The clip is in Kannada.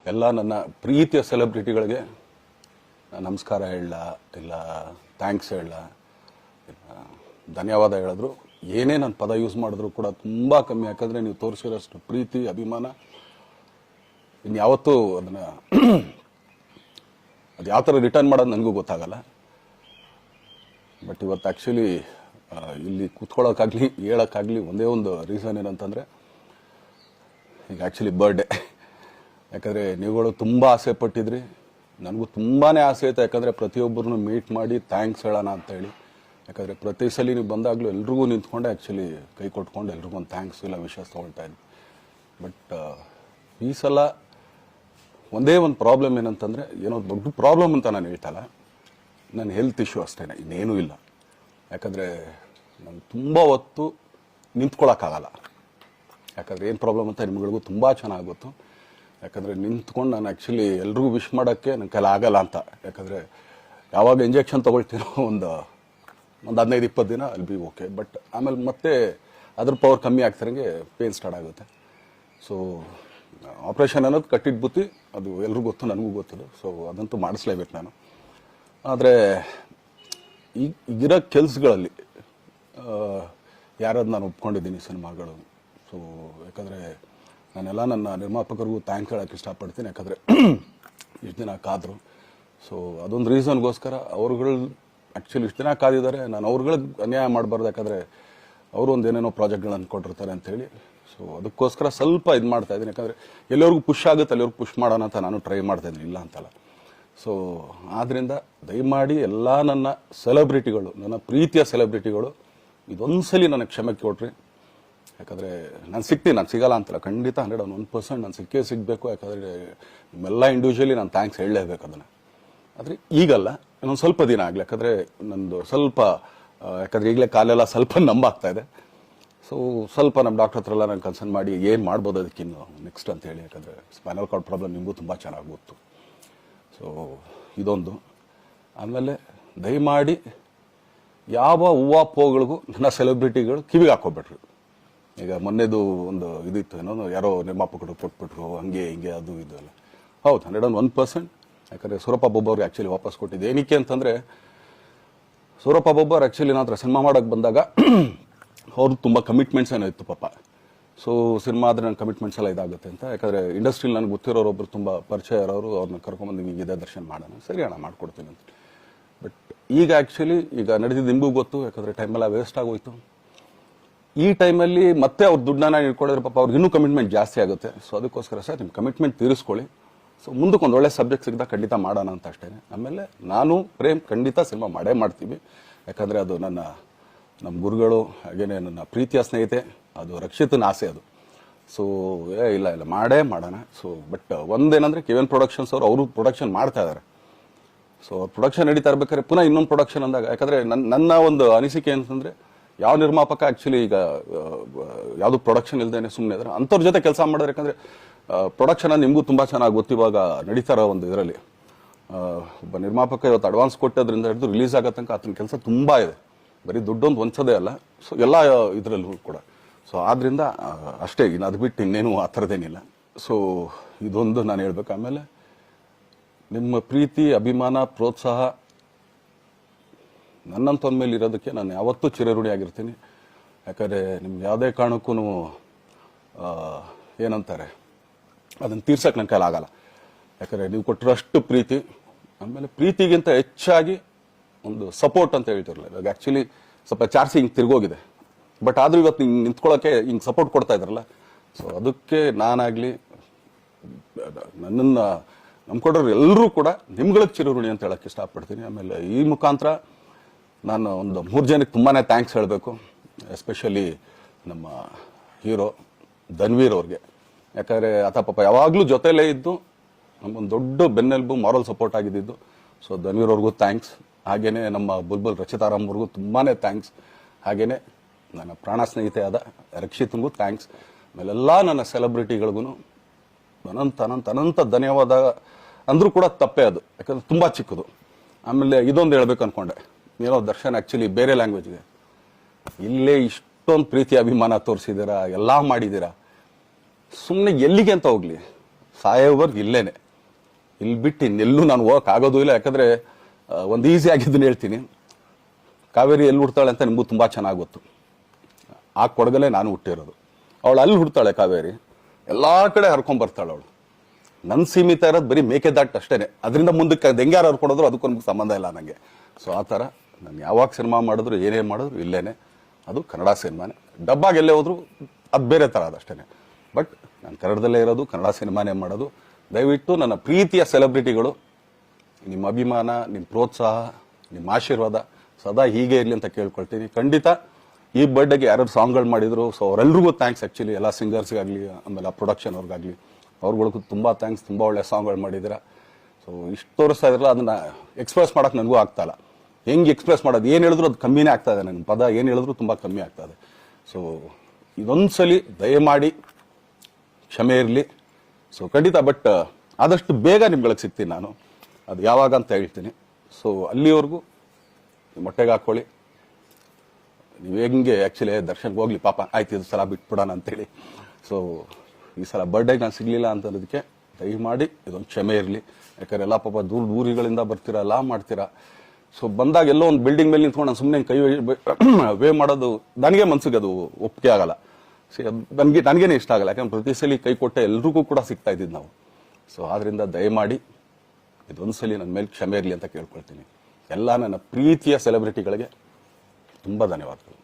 ಎಲ್ಲ ನನ್ನ ಪ್ರೀತಿಯ ಸೆಲೆಬ್ರಿಟಿಗಳಿಗೆ ನಮಸ್ಕಾರ ಹೇಳಲ್ಲ, ಇಲ್ಲ ಥ್ಯಾಂಕ್ಸ್ ಹೇಳಲ್ಲ, ಧನ್ಯವಾದ ಹೇಳಿದ್ರು ಏನೇ ನನ್ನ ಪದ ಯೂಸ್ ಮಾಡಿದ್ರು ಕೂಡ ತುಂಬ ಕಮ್ಮಿ. ಯಾಕಂದರೆ ನೀವು ತೋರಿಸಿರೋಷ್ಟು ಪ್ರೀತಿ ಅಭಿಮಾನ ಇನ್ಯಾವತ್ತೂ ಅದನ್ನು ಅದು ಯಾವ ಥರ ರಿಟರ್ನ್ ಮಾಡೋದು ನನಗೂ ಗೊತ್ತಾಗಲ್ಲ. ಬಟ್ ಇವತ್ತು ಆ್ಯಕ್ಚುಲಿ ಇಲ್ಲಿ ಕೂತ್ಕೊಳ್ಳೋಕ್ಕಾಗಲಿ ಹೇಳೋಕ್ಕಾಗಲಿ ಒಂದೇ ಒಂದು ರೀಸನ್ ಏನಂತಂದರೆ ಈಗ ಆ್ಯಕ್ಚುಲಿ ಬರ್ಡೇ. ಯಾಕಂದರೆ ನೀವುಗಳು ತುಂಬ ಆಸೆ ಪಟ್ಟಿದ್ರಿ, ನನಗೂ ತುಂಬಾ ಆಸೆ ಐತೆ. ಯಾಕಂದರೆ ಪ್ರತಿಯೊಬ್ಬರನ್ನು ಮೀಟ್ ಮಾಡಿ ಥ್ಯಾಂಕ್ಸ್ ಹೇಳೋಣ ಅಂತೇಳಿ. ಯಾಕಂದರೆ ಪ್ರತಿ ಸಲ ನೀವು ಬಂದಾಗಲೂ ಎಲ್ರಿಗೂ ನಿಂತ್ಕೊಂಡೆ ಆ್ಯಕ್ಚುಲಿ ಕೈ ಕೊಟ್ಕೊಂಡು ಎಲ್ರಿಗೂ ಒಂದು ಥ್ಯಾಂಕ್ಸ್ ಇಲ್ಲ ವಿಷಸ್ ತೊಗೊಳ್ತಾ ಇದ್ವಿ. ಬಟ್ ಈ ಸಲ ಒಂದೇ ಒಂದು ಪ್ರಾಬ್ಲಮ್ ಏನಂತಂದರೆ, ಏನೋ ದೊಡ್ಡ ಪ್ರಾಬ್ಲಮ್ ಅಂತ ನಾನು ಹೇಳ್ತಲ್ಲ, ನನ್ನ ಹೆಲ್ತ್ ಇಶ್ಯೂ ಅಷ್ಟೇ, ಇನ್ನೇನೂ ಇಲ್ಲ. ಯಾಕಂದರೆ ನಾನು ತುಂಬ ಹೊತ್ತು ನಿಂತ್ಕೊಳ್ಳೋಕ್ಕಾಗಲ್ಲ. ಯಾಕಂದರೆ ಏನು ಪ್ರಾಬ್ಲಮ್ ಅಂತ ನಿಮ್ಗಳಿಗೂ ತುಂಬ ಚೆನ್ನಾಗಿ ಗೊತ್ತು. ಯಾಕಂದರೆ ನಿಂತ್ಕೊಂಡು ನಾನು ಆ್ಯಕ್ಚುಲಿ ಎಲ್ರಿಗೂ ವಿಶ್ ಮಾಡೋಕ್ಕೆ ನನ್ನ ಕೈಲಿ ಆಗಲ್ಲ ಅಂತ. ಯಾಕಂದರೆ ಯಾವಾಗ ಇಂಜೆಕ್ಷನ್ ತೊಗೊಳ್ತೀನೋ ಒಂದು 15-20 ದಿನ ಅಲ್ಲಿ ಬಿ ಓಕೆ. ಬಟ್ ಆಮೇಲೆ ಮತ್ತೆ ಅದ್ರ ಪವರ್ ಕಮ್ಮಿ ಆಗ್ತಿರಂಗೆ ಪೇನ್ ಸ್ಟಾರ್ಟ್ ಆಗುತ್ತೆ. ಸೊ ಆಪ್ರೇಷನ್ ಅನ್ನೋದು ಕಟ್ಟಿಟ್ಟು ಬುತ್ತಿ, ಅದು ಎಲ್ರಿಗೂ ಗೊತ್ತು, ನನಗೂ ಗೊತ್ತದು. ಸೊ ಅದಂತೂ ಮಾಡಿಸ್ಲೇಬೇಕು ನಾನು. ಆದರೆ ಈಗಿರೋ ಕೆಲಸಗಳಲ್ಲಿ ಯಾರಾದ್ರು ನಾನು ಒಪ್ಕೊಂಡಿದ್ದೀನಿ ಸಿನಿಮಾಗಳು. ಸೊ ಯಾಕಂದರೆ ನಾನೆಲ್ಲ ನನ್ನ ನಿರ್ಮಾಪಕರಿಗೂ ಥ್ಯಾಂಕ್ಸ್ ಹೇಳೋಕ್ಕೆ ಇಷ್ಟಪಡ್ತೀನಿ. ಯಾಕಂದರೆ ಇಷ್ಟು ದಿನ ಕಾದರು. ಸೊ ಅದೊಂದು ರೀಸನ್ಗೋಸ್ಕರ ಅವ್ರುಗಳು ಆ್ಯಕ್ಚುಲಿ ಇಷ್ಟು ದಿನ ಕಾದಿದ್ದಾರೆ, ನಾನು ಅವ್ರುಗಳಿಗೆ ಅನ್ಯಾಯ ಮಾಡಬಾರ್ದು. ಯಾಕಂದರೆ ಅವರು ಒಂದು ಏನೇನೋ ಪ್ರಾಜೆಕ್ಟ್ಗಳನ್ನು ಕೊಟ್ಟಿರ್ತಾರೆ ಅಂಥೇಳಿ. ಸೊ ಅದಕ್ಕೋಸ್ಕರ ಸ್ವಲ್ಪ ಇದು ಮಾಡ್ತಾಯಿದ್ದೀನಿ. ಯಾಕಂದರೆ ಎಲ್ಲರಿಗೂ ಪುಷ್ ಆಗುತ್ತೆ ಅಲ್ಲಿವ್ರಿಗೆ ಪುಷ್ ಮಾಡೋಣ ಅಂತ ನಾನು ಟ್ರೈ ಮಾಡ್ತಾಯಿದ್ದೀನಿ, ಇಲ್ಲ ಅಂತಲ್ಲ. ಸೊ ಆದ್ದರಿಂದ ದಯಮಾಡಿ ಎಲ್ಲ ನನ್ನ ಸೆಲೆಬ್ರಿಟಿಗಳು, ನನ್ನ ಪ್ರೀತಿಯ ಸೆಲೆಬ್ರಿಟಿಗಳು ಇದೊಂದ್ಸಲಿ ನನಗೆ ಕ್ಷಮೆ ಕೊಡ್ರಿ. ಯಾಕಂದರೆ ನಾನು ಸಿಗ್ತೀನಿ, ನಾನು ಸಿಗಲ್ಲ ಅಂತಲ್ಲ, ಖಂಡಿತ 101% ನಾನು ಸಿಕ್ಕೇ ಸಿಗಬೇಕು. ಯಾಕಂದರೆ ನಿಮ್ಮೆಲ್ಲ ಇಂಡಿವಿಜುವಲಿ ನಾನು ಥ್ಯಾಂಕ್ಸ್ ಹೇಳಲೇಬೇಕು ಅದನ್ನು. ಆದರೆ ಈಗಲ್ಲ, ಇನ್ನೊಂದು ಸ್ವಲ್ಪ ದಿನ ಆಗಲಿ. ಯಾಕಂದರೆ ನಂದು ಸ್ವಲ್ಪ ಯಾಕಂದರೆ ಈಗಲೇ ಕಾಲೆಲ್ಲ ಸ್ವಲ್ಪ ನಂಬಾಗ್ತಾ ಇದೆ. ಸೊ ಸ್ವಲ್ಪ ನಮ್ಮ ಡಾಕ್ಟರ್ ಹತ್ರ ಎಲ್ಲ ನಾನು ಕನ್ಸರ್ನ್ ಮಾಡಿ ಏನು ಮಾಡ್ಬೋದು ಅದಕ್ಕಿನ್ನು ನೆಕ್ಸ್ಟ್ ಅಂತೇಳಿ. ಯಾಕಂದರೆ ಸ್ಪೈನಲ್ ಕಾರ್ಡ್ ಪ್ರಾಬ್ಲಮ್ ನಿಮಗೂ ತುಂಬ ಚೆನ್ನಾಗಿ ಗೊತ್ತು. ಸೊ ಇದೊಂದು. ಆಮೇಲೆ ದಯಮಾಡಿ ಯಾವ ಹೂವಾಪೋಗಳಿಗೂ ನನ್ನ ಸೆಲೆಬ್ರಿಟಿಗಳು ಕಿವಿಗೆ ಹಾಕೋಬಿಟ್ರು. ಈಗ ಮೊನ್ನೆದು ಒಂದು ಇದಿತ್ತು, ಏನೋ ಯಾರೋ ನಿರ್ಮಾಪಕರು ಕೊಟ್ಬಿಟ್ರು, ಹಂಗೆ ಹಿಂಗೆ ಅದು ಇದು ಎಲ್ಲ. ಹೌದು, 101%. ಯಾಕಂದರೆ ಸೂರಪ್ಪ ಬೊಬ್ಬ ಅವ್ರಿಗೆ ಆ್ಯಕ್ಚುಲಿ ವಾಪಸ್ ಕೊಟ್ಟಿದ್ದು ಏನಕ್ಕೆ ಅಂತಂದರೆ, ಸೂರಪ್ಪ ಬೊಬ್ಬ ಅವ್ರು ಆ್ಯಕ್ಚುಲಿ ನಾನು ಹತ್ರ ಸಿನಿಮಾ ಮಾಡೋಕ್ಕೆ ಬಂದಾಗ ಅವ್ರು ತುಂಬ ಕಮಿಟ್ಮೆಂಟ್ಸ್ ಏನೋ ಇತ್ತು ಪಾಪ. ಸೊ ಸಿನಿಮಾ ಆದರೆ ನನ್ನ ಕಮಿಟ್ಮೆಂಟ್ಸ್ ಎಲ್ಲ ಇದಾಗುತ್ತೆ ಅಂತ. ಯಾಕಂದರೆ ಇಂಡಸ್ಟ್ರಿಲಿ ನನಗೆ ಗೊತ್ತಿರೋರೊಬ್ಬರು ತುಂಬ ಪರಿಚಯ ಇರೋರು, ಅವ್ರನ್ನ ಕರ್ಕೊಂಬಂದು ಹಿಂಗೆ ಇದೇ ದರ್ಶನ ಮಾಡೋಣ, ಸರಿ ಅಣ್ಣ ಮಾಡ್ಕೊಡ್ತೀನಿ ಅಂತ. ಬಟ್ ಈಗ ಆ್ಯಕ್ಚುಲಿ ಈಗ ನಡೆದಿದ್ದು ನಿಮಗೂ ಗೊತ್ತು. ಯಾಕಂದರೆ ಟೈಮೆಲ್ಲ ವೇಸ್ಟ್ ಆಗೋಯ್ತು. ಈ ಟೈಮಲ್ಲಿ ಮತ್ತೆ ಅವ್ರ ದುಡ್ಡನ್ನ ಇಟ್ಕೊಂಡಿದ್ರೆ ಪಾಪ ಅವ್ರಿಗೆ ಇನ್ನೂ ಕಮಿಟ್ಮೆಂಟ್ ಜಾಸ್ತಿ ಆಗುತ್ತೆ. ಸೊ ಅದಕ್ಕೋಸ್ಕರ ಸರ್ ನಿಮ್ಮ ಕಮಿಟ್ಮೆಂಟ್ ತೀರಿಸ್ಕೊಳ್ಳಿ. ಸೊ ಮುಂದಕ್ಕೆ ಒಂದು ಒಳ್ಳೆ ಸಬ್ಜೆಕ್ಟ್ ಸಿಗ್ದಾಗ ಖಂಡಿತ ಮಾಡೋಣ ಅಂತ ಅಷ್ಟೇ. ಆಮೇಲೆ ನಾನು ಪ್ರೇಮ್ ಖಂಡಿತ ಸಿನಿಮಾ ಮಾಡೇ ಮಾಡ್ತೀವಿ. ಯಾಕಂದರೆ ಅದು ನಮ್ಮ ಗುರುಗಳು, ಹಾಗೇನೆ ನನ್ನ ಪ್ರೀತಿಯ ಸ್ನೇಹಿತೆ, ಅದು ರಕ್ಷಿತನ ಆಸೆ ಅದು. ಸೊ ಇಲ್ಲ ಮಾಡೇ ಮಾಡೋಣ. ಸೊ ಬಟ್ ಒಂದೇನಂದರೆ KVN ಪ್ರೊಡಕ್ಷನ್ಸ್ ಅವರು ಪ್ರೊಡಕ್ಷನ್ ಮಾಡ್ತಾ ಇದ್ದಾರೆ. ಸೊ ಪ್ರೊಡಕ್ಷನ್ ನಡೀತಾ ಇರ್ಬೇಕಾದ್ರೆ ಪುನಃ ಇನ್ನೊಂದು ಪ್ರೊಡಕ್ಷನ್ ಅಂದಾಗ, ಯಾಕಂದರೆ ನನ್ನ ಒಂದು ಅನಿಸಿಕೆ ಅಂತಂದರೆ, ಯಾವ ನಿರ್ಮಾಪಕ ಆ್ಯಕ್ಚುಲಿ ಈಗ ಯಾವುದು ಪ್ರೊಡಕ್ಷನ್ ಇಲ್ದೇನೆ ಸುಮ್ಮನೆ ಇದ್ದಾರೆ ಅಂಥವ್ರ ಜೊತೆ ಕೆಲಸ ಮಾಡೋರು. ಯಾಕಂದರೆ ಪ್ರೊಡಕ್ಷನ್ ನಿಮಗೂ ತುಂಬ ಚೆನ್ನಾಗಿ ಗೊತ್ತು. ಇವಾಗ ನಡೀತಾ ಇರೋ ಒಂದು ಇದರಲ್ಲಿ ಒಬ್ಬ ನಿರ್ಮಾಪಕ ಇವತ್ತು ಅಡ್ವಾನ್ಸ್ ಕೊಟ್ಟೋದ್ರಿಂದ ಹಿಡಿದು ರಿಲೀಸ್ ಆಗೋ ತನಕ ಆತನ ಕೆಲಸ ತುಂಬ ಇದೆ. ಬರೀ ದುಡ್ಡೊಂದು ಹೊಂಚೋದೇ ಅಲ್ಲ, ಸೊ ಎಲ್ಲ ಇದರಲ್ಲೂ ಕೂಡ. ಸೊ ಆದ್ದರಿಂದ ಅಷ್ಟೇ, ಇನ್ನು ಅದು ಬಿಟ್ಟು ಇನ್ನೇನು ಆ ಥರದ್ದೇನಿಲ್ಲ. ಸೊ ಇದೊಂದು ನಾನು ಹೇಳ್ಬೇಕು. ಆಮೇಲೆ ನಿಮ್ಮ ಪ್ರೀತಿ, ಅಭಿಮಾನ, ಪ್ರೋತ್ಸಾಹ ನನ್ನಂತೊಂದ ಮೇಲೆ ಇರೋದಕ್ಕೆ ನಾನು ಯಾವತ್ತೂ ಚಿರಋಣಿಯಾಗಿರ್ತೀನಿ. ಯಾಕಂದರೆ ನಿಮ್ಗೆ ಯಾವುದೇ ಕಾರಣಕ್ಕೂ ಏನಂತಾರೆ ಅದನ್ನು ತೀರ್ಸಕ್ಕೆ ನನ್ನ ಕೈಲಿ ಆಗಲ್ಲ. ಯಾಕಂದರೆ ನೀವು ಕೊಟ್ಟಿರೋಷ್ಟು ಪ್ರೀತಿ, ಆಮೇಲೆ ಪ್ರೀತಿಗಿಂತ ಹೆಚ್ಚಾಗಿ ಒಂದು ಸಪೋರ್ಟ್ ಅಂತ ಹೇಳ್ತಿರಲ್ಲ. ಇವಾಗ ಆ್ಯಕ್ಚುಲಿ ಸ್ವಲ್ಪ ಚಾರ್ಜ್ ಹಿಂಗೆ ತಿರ್ಗೋಗಿದೆ. ಬಟ್ ಆದರೂ ಇವತ್ತು ಹಿಂಗೆ ನಿಂತ್ಕೊಳ್ಳೋಕ್ಕೆ ಹಿಂಗೆ ಸಪೋರ್ಟ್ ಕೊಡ್ತಾ ಇದ್ದಾರಲ್ಲ. ಸೊ ಅದಕ್ಕೆ ನಾನಾಗಲಿ ನನ್ನನ್ನು ನಂಬ್ಕೊಡೋರು ಎಲ್ಲರೂ ಕೂಡ ನಿಮ್ಗಳಿಗೆ ಚಿರಋಣಿ ಅಂತ ಹೇಳೋಕ್ಕೆ ಇಷ್ಟಪಡ್ತೀನಿ. ಆಮೇಲೆ ಈ ಮುಖಾಂತರ ನಾನು ಒಂದು 3 ಜನಕ್ಕೆ ತುಂಬಾ ಥ್ಯಾಂಕ್ಸ್ ಹೇಳಬೇಕು. ಎಸ್ಪೆಷಲಿ ನಮ್ಮ ಹೀರೋ ಧನ್ವೀರ್ ಅವ್ರಿಗೆ. ಯಾಕಂದರೆ ಆತ ಪಾಪ ಯಾವಾಗಲೂ ಜೊತೆಲೇ ಇದ್ದು ನಮ್ಮೊಂದು ದೊಡ್ಡ ಬೆನ್ನೆಲುಬು, ಮಾರಲ್ ಸಪೋರ್ಟ್ ಆಗಿದ್ದು. ಸೊ ಧನ್ವೀರ್ ಅವ್ರಿಗೂ ಥ್ಯಾಂಕ್ಸ್. ಹಾಗೆಯೇ ನಮ್ಮ ಬುಲ್ಬುಲ್ ರಚಿತಾರಾಮ್ ಅವ್ರಿಗೂ ತುಂಬಾ ಥ್ಯಾಂಕ್ಸ್. ಹಾಗೆಯೇ ನನ್ನ ಪ್ರಾಣ ಸ್ನೇಹಿತೆಯಾದ ರಕ್ಷಿತನಿಗೂ ಥ್ಯಾಂಕ್ಸ್. ಆಮೇಲೆಲ್ಲ ನನ್ನ ಸೆಲೆಬ್ರಿಟಿಗಳಿಗೂ ಅನಂತ ಧನ್ಯವಾದ ಅಂದರೂ ಕೂಡ ತಪ್ಪೇ ಅದು. ಯಾಕಂದರೆ ತುಂಬ ಚಿಕ್ಕದು. ಆಮೇಲೆ ಇದೊಂದು ಹೇಳ್ಬೇಕು ಅಂದ್ಕೊಂಡೆ, ಏನೋ ದರ್ಶನ್ ಆ್ಯಕ್ಚುಲಿ ಬೇರೆ ಲ್ಯಾಂಗ್ವೇಜ್ಗೆ ಇಲ್ಲೇ ಇಷ್ಟೊಂದು ಪ್ರೀತಿ ಅಭಿಮಾನ ತೋರಿಸಿದ್ದೀರಾ, ಎಲ್ಲ ಮಾಡಿದ್ದೀರಾ, ಸುಮ್ಮನೆ ಎಲ್ಲಿಗೆ ಅಂತ ಹೋಗಲಿ. ಸಾಯೋವರೆಗೆ ಇಲ್ಲೇನೆ, ಇಲ್ಲಿ ಬಿಟ್ಟು ಇನ್ನೆಲ್ಲೂ ನಾನು ಹೋಗಕ್ಕೆ ಆಗೋದು ಇಲ್ಲ. ಯಾಕಂದರೆ ಒಂದು ಈಸಿ ಆಗಿದ್ದನ್ನು ಹೇಳ್ತೀನಿ, ಕಾವೇರಿ ಎಲ್ಲಿ ಹುಡ್ತಾಳೆ ಅಂತ ನಿಮಗೂ ತುಂಬ ಚೆನ್ನಾಗಿ ಗೊತ್ತು. ಆ ಕೊಡಗಲ್ಲೇ ನಾನು ಹುಟ್ಟಿರೋದು. ಅವಳು ಅಲ್ಲಿ ಹುಡ್ತಾಳೆ ಕಾವೇರಿ, ಎಲ್ಲ ಕಡೆ ಹರ್ಕೊಂಡ್ಬರ್ತಾಳೆ ಅವಳು. ನನ್ನ ಸೀಮಿತ ಇರೋದು ಬರೀ ಮೇಕೆದಾಟ್ ಅಷ್ಟೇ, ಅದರಿಂದ ಮುಂದಕ್ಕೆ ಅದು ಹೆಂಗ್ಯಾರು ಹರ್ಕೊಡೋದ್ರು ಅದಕ್ಕೂ ನಮ್ಗೆ ಸಂಬಂಧ ಇಲ್ಲ ನನಗೆ. ಸೊ ಆ ಥರ ನಾನು ಯಾವಾಗ ಸಿನಿಮಾ ಮಾಡಿದ್ರು ಏನೇ ಮಾಡಿದ್ರು ಇಲ್ಲೇನೆ, ಅದು ಕನ್ನಡ ಸಿನಿಮಾನೇ. ಡಬ್ಬಾಗಿ ಎಲ್ಲೇ ಹೋದ್ರು ಅದು ಬೇರೆ ಥರ ಅದಷ್ಟೇ. ಬಟ್ ನಾನು ಕನ್ನಡದಲ್ಲೇ ಇರೋದು, ಕನ್ನಡ ಸಿನಿಮಾನೇ ಮಾಡೋದು. ದಯವಿಟ್ಟು ನನ್ನ ಪ್ರೀತಿಯ ಸೆಲೆಬ್ರಿಟಿಗಳು, ನಿಮ್ಮ ಅಭಿಮಾನ, ನಿಮ್ಮ ಪ್ರೋತ್ಸಾಹ, ನಿಮ್ಮ ಆಶೀರ್ವಾದ ಸದಾ ಹೀಗೆ ಇರಲಿ ಅಂತ ಕೇಳ್ಕೊಳ್ತೀನಿ. ಖಂಡಿತ ಈ ಬರ್ಡೇಗೆ ಯಾರು ಸಾಂಗ್ಗಳು ಮಾಡಿದ್ರು, ಸೊ ಅವರೆಲ್ರಿಗೂ ಥ್ಯಾಂಕ್ಸ್. ಆ್ಯಕ್ಚುಲಿ ಎಲ್ಲ ಸಿಂಗರ್ಸ್ಗಾಗಲಿ, ಆಮೇಲೆ ಪ್ರೊಡಕ್ಷನ್ ಅವ್ರಿಗಾಗಲಿ, ಅವ್ರುಗಳಿಗೂ ತುಂಬ ಥ್ಯಾಂಕ್ಸ್. ತುಂಬ ಒಳ್ಳೆ ಸಾಂಗ್ಗಳು ಮಾಡಿದ್ದೀರಾ. ಸೊ ಇಷ್ಟು ತೋರಿಸ್ತಾ ಇದ್ರಲ್ಲ, ಅದನ್ನು ಎಕ್ಸ್ಪ್ರೆಸ್ ಮಾಡೋಕೆ ನನಗೂ ಆಗ್ತಾಯಿಲ್ಲ. ಹೆಂಗೆ ಎಕ್ಸ್ಪ್ರೆಸ್ ಮಾಡೋದು, ಏನು ಹೇಳಿದ್ರು ಅದು ಕಮ್ಮಿನೇ ಆಗ್ತಾಯಿದೆ. ನನ್ನ ಪದ ಏನು ಹೇಳಿದ್ರು ತುಂಬ ಕಮ್ಮಿ ಆಗ್ತಾಯಿದೆ. ಸೊ ಇದೊಂದು ಸಲ ದಯಮಾಡಿ ಕ್ಷಮೆ ಇರಲಿ. ಸೊ ಖಂಡಿತ, ಬಟ್ ಆದಷ್ಟು ಬೇಗ ನಿಮ್ಗಳಿಗೆ ಸಿಗ್ತೀನಿ ನಾನು, ಅದು ಯಾವಾಗ ಅಂತ ಹೇಳ್ತೀನಿ. ಸೊ ಅಲ್ಲಿವರೆಗೂ ಮೊಟ್ಟೆಗೆ ಹಾಕ್ಕೊಳ್ಳಿ. ನೀವು ಹೆಂಗೆ ಆ್ಯಕ್ಚುಲಿ ದರ್ಶನ್ಗೆ ಹೋಗ್ಲಿ ಪಾಪ, ಆಯ್ತು ಇದು ಸಲ ಬಿಟ್ಬಿಡೋಣ ಅಂತೇಳಿ. ಸೊ ಈ ಸಲ ಬರ್ಡೇಗೆ ನಾನು ಸಿಗಲಿಲ್ಲ ಅಂತಂದಕ್ಕೆ ದಯಮಾಡಿ ಇದೊಂದು ಕ್ಷಮೆ ಇರಲಿ. ಯಾಕಂದ್ರೆ ಎಲ್ಲ ಪಾಪ ದೂರಗಳಿಂದ ಬರ್ತೀರಾ, ಎಲ್ಲ ಮಾಡ್ತೀರಾ. ಸೊ ಬಂದಾಗ ಎಲ್ಲೋ ಒಂದು ಬಿಲ್ಡಿಂಗ್ ಮೇಲೆ ನಿಂತ್ಕೊಂಡು ನಾನು ಸುಮ್ಮನೆ ಕೈ ವೇ ಮಾಡೋದು ನನಗೆ ಮನ್ಸಿಗೆ ಅದು ಒಪ್ಪಿಗೆ ಆಗಲ್ಲ. ಸಿ ಅದು ನನಗೇನೆ ಇಷ್ಟ ಆಗಲ್ಲ. ಯಾಕಂದ್ರೆ ಪ್ರತಿ ಸಲ ಕೈ ಕೊಟ್ಟೆ ಎಲ್ರಿಗೂ ಕೂಡ ಸಿಗ್ತಾ ಇದ್ದಿದ್ದು ನಾವು. ಸೊ ಆದ್ದರಿಂದ ದಯಮಾಡಿ ಇದೊಂದು ಸಲ ನನ್ನ ಮೇಲೆ ಕ್ಷಮೆ ಇರಲಿ ಅಂತ ಕೇಳ್ಕೊಳ್ತೀನಿ. ಎಲ್ಲ ನನ್ನ ಪ್ರೀತಿಯ ಸೆಲೆಬ್ರಿಟಿಗಳಿಗೆ ತುಂಬ ಧನ್ಯವಾದಗಳು.